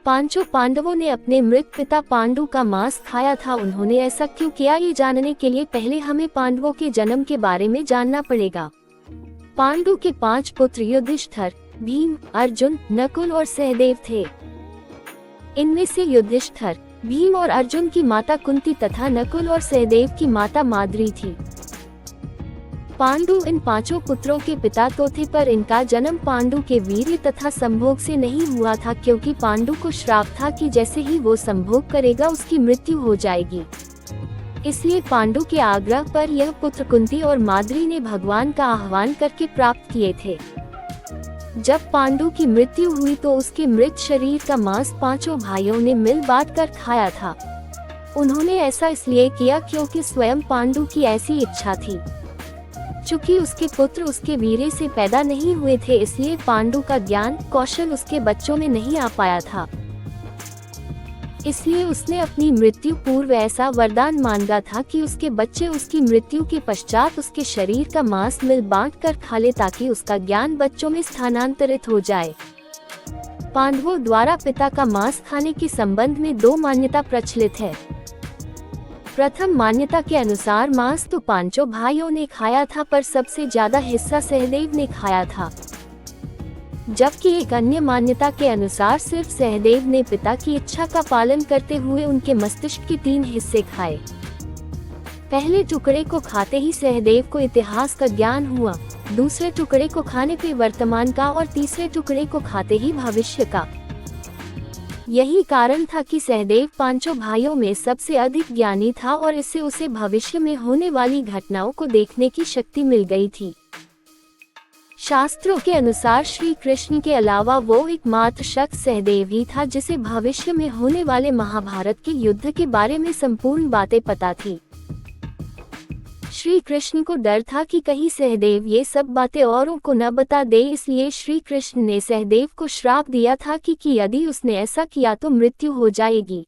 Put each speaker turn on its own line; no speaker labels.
पांचों पांडवों ने अपने मृत पिता पांडु का मांस खाया था। उन्होंने ऐसा क्यों किया, ये जानने के लिए पहले हमें पांडवों के जन्म के बारे में जानना पड़ेगा। पांडु के 5 पुत्र युधिष्ठिर, भीम, अर्जुन, नकुल और सहदेव थे। इनमें से युधिष्ठिर, भीम और अर्जुन की माता कुंती तथा नकुल और सहदेव की माता माद्री थी। पांडु इन 5 पुत्रों के पिता तो थे, पर इनका जन्म पांडु के वीर्य तथा संभोग से नहीं हुआ था, क्योंकि पांडु को श्राप था कि जैसे ही वो संभोग करेगा उसकी मृत्यु हो जाएगी। इसलिए पांडु के आग्रह पर यह पुत्र कुंती और माद्री ने भगवान का आह्वान करके प्राप्त किए थे। जब पांडु की मृत्यु हुई तो उसके मृत शरीर का मांस 5 भाइयों ने मिल बांट कर खाया था। उन्होंने ऐसा इसलिए किया क्योंकि स्वयं पांडु की ऐसी इच्छा थी। चूंकि उसके पुत्र उसके वीर्य से पैदा नहीं हुए थे, इसलिए पांडु का ज्ञान कौशल उसके बच्चों में नहीं आ पाया था। इसलिए उसने अपनी मृत्यु पूर्व ऐसा वरदान मांगा था कि उसके बच्चे उसकी मृत्यु के पश्चात उसके शरीर का मांस मिल बांट कर खा ले, ताकि उसका ज्ञान बच्चों में स्थानांतरित हो जाए। पांडवों द्वारा पिता का मांस खाने के संबंध में 2 मान्यता प्रचलित है। प्रथम मान्यता के अनुसार मांस तो 5 भाइयों ने खाया था, पर सबसे ज्यादा हिस्सा सहदेव ने खाया था। जबकि एक अन्य मान्यता के अनुसार सिर्फ सहदेव ने पिता की इच्छा का पालन करते हुए उनके मस्तिष्क के 3 हिस्से खाए। पहले टुकड़े को खाते ही सहदेव को इतिहास का ज्ञान हुआ, दूसरे टुकड़े को खाने पे वर्तमान का और तीसरे टुकड़े को खाते ही भविष्य का। यही कारण था कि सहदेव 5 भाइयों में सबसे अधिक ज्ञानी था और इससे उसे भविष्य में होने वाली घटनाओं को देखने की शक्ति मिल गई थी। शास्त्रों के अनुसार श्री कृष्ण के अलावा वो एकमात्र शख्स सहदेव ही था जिसे भविष्य में होने वाले महाभारत के युद्ध के बारे में संपूर्ण बातें पता थी। श्री कृष्ण को डर था कि कहीं सहदेव ये सब बातें औरों को न बता दे, इसलिए श्री कृष्ण ने सहदेव को श्राप दिया था कि यदि उसने ऐसा किया तो मृत्यु हो जाएगी।